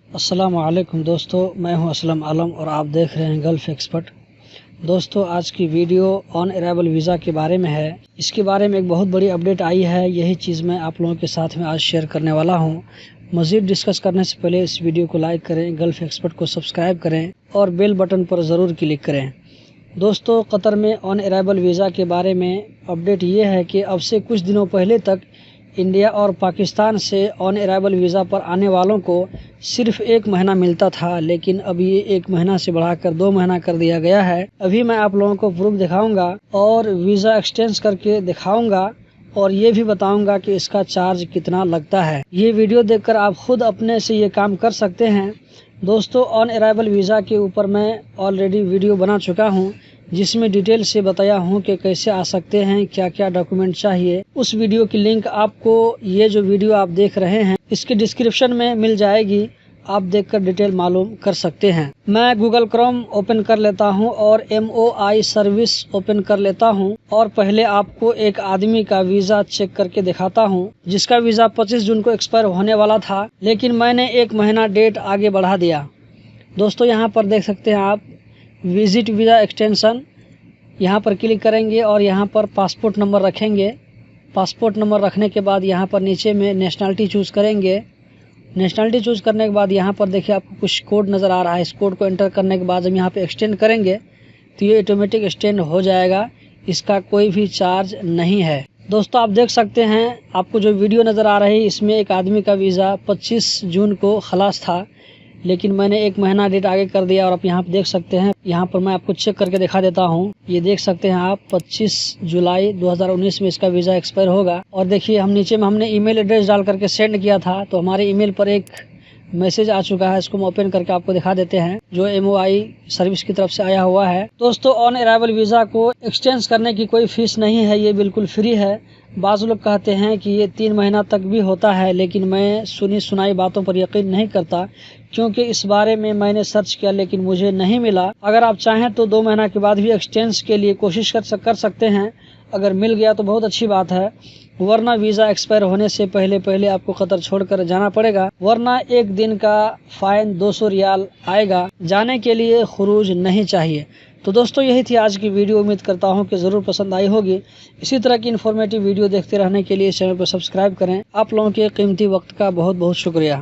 अस्सलामु अलैकुम दोस्तों, मैं हूं असलम आलम और आप देख रहे हैं गल्फ़ एक्सपर्ट। दोस्तों, आज की वीडियो ऑन अराइवल वीज़ा के बारे में है। इसके बारे में एक बहुत बड़ी अपडेट आई है, यही चीज़ मैं आप लोगों के साथ में आज शेयर करने वाला हूं। मज़ीद डिस्कस करने से पहले इस वीडियो को लाइक करें, गल्फ़ एक्सपर्ट को सब्सक्राइब करें और बेल बटन पर ज़रूर क्लिक करें। दोस्तों, कतर में ऑन अराइवल वीज़ा के बारे में अपडेट ये है कि अब से कुछ दिनों पहले तक इंडिया और पाकिस्तान से ऑन अराइवल वीज़ा पर आने वालों को सिर्फ 1 महीना मिलता था, लेकिन अब ये 1 महीना से बढ़ाकर 2 महीना कर दिया गया है। अभी मैं आप लोगों को प्रूफ दिखाऊंगा और वीज़ा एक्सटेंड करके दिखाऊंगा और ये भी बताऊंगा कि इसका चार्ज कितना लगता है। ये वीडियो देखकर आप खुद अपने से ये काम कर सकते हैं। दोस्तों, ऑन अराइवल वीज़ा के ऊपर मैं ऑलरेडी वीडियो बना चुका हूँ, जिसमें डिटेल से बताया हूँ कि कैसे आ सकते हैं, क्या क्या डॉक्यूमेंट चाहिए। उस वीडियो की लिंक आपको ये जो वीडियो आप देख रहे हैं इसके डिस्क्रिप्शन में मिल जाएगी, आप देखकर डिटेल मालूम कर सकते हैं। मैं गूगल क्रोम ओपन कर लेता हूं और MOI सर्विस ओपन कर लेता हूं और पहले आपको एक आदमी का वीज़ा चेक करके दिखाता हूं, जिसका वीज़ा 25 जून को एक्सपायर होने वाला था, लेकिन मैंने 1 महीना डेट आगे बढ़ा दिया। दोस्तों, यहाँ पर देख सकते हैं आप विजिट वीज़ा एक्सटेंशन, यहाँ पर क्लिक करेंगे और यहाँ पर पासपोर्ट नंबर रखेंगे। पासपोर्ट नंबर रखने के बाद यहाँ पर नीचे में नेशनलिटी चूज़ करेंगे। नेशनलिटी चूज़ करने के बाद यहाँ पर देखिए आपको कुछ कोड नज़र आ रहा है। इस कोड को एंटर करने के बाद जब यहाँ पे एक्सटेंड करेंगे तो ये ऑटोमेटिक एक्सटेंड हो जाएगा, इसका कोई भी चार्ज नहीं है। दोस्तों, आप देख सकते हैं, आपको जो वीडियो नज़र आ रही है इसमें एक आदमी का वीज़ा 25 जून को खलास था, लेकिन मैंने 1 महीना डेट आगे कर दिया। और आप यहाँ पे देख सकते हैं, यहाँ पर मैं आपको चेक करके दिखा देता हूँ। ये देख सकते हैं आप 25 जुलाई 2019 में इसका वीज़ा एक्सपायर होगा। और देखिए हम नीचे में हमने ईमेल एड्रेस डाल करके सेंड किया था, तो हमारे ईमेल पर एक मैसेज आ चुका है। इसको हम ओपन करके आपको दिखा देते हैं, जो MOI सर्विस की तरफ से आया हुआ है। दोस्तों, ऑन अराइवल वीज़ा को एक्सटेंड करने की कोई फीस नहीं है, ये बिल्कुल फ्री है। बाज़ लोग कहते हैं कि ये 3 महीना तक भी होता है, लेकिन मैं सुनी सुनाई बातों पर यकीन नहीं करता, क्योंकि इस बारे में मैंने सर्च किया लेकिन मुझे नहीं मिला। अगर आप चाहें तो 2 महीना के बाद भी एक्सटेंड के लिए कोशिश कर सकते हैं। अगर मिल गया तो बहुत अच्छी बात है, वरना वीज़ा एक्सपायर होने से पहले आपको कतर छोड़कर जाना पड़ेगा, वरना 1 दिन का फाइन 200 रियाल आएगा। जाने के लिए खुरूज नहीं चाहिए। तो दोस्तों, यही थी आज की वीडियो। उम्मीद करता हूं कि ज़रूर पसंद आई होगी। इसी तरह की इन्फॉर्मेटिव वीडियो देखते रहने के लिए चैनल को सब्सक्राइब करें। आप लोगों के कीमती वक्त का बहुत बहुत शुक्रिया।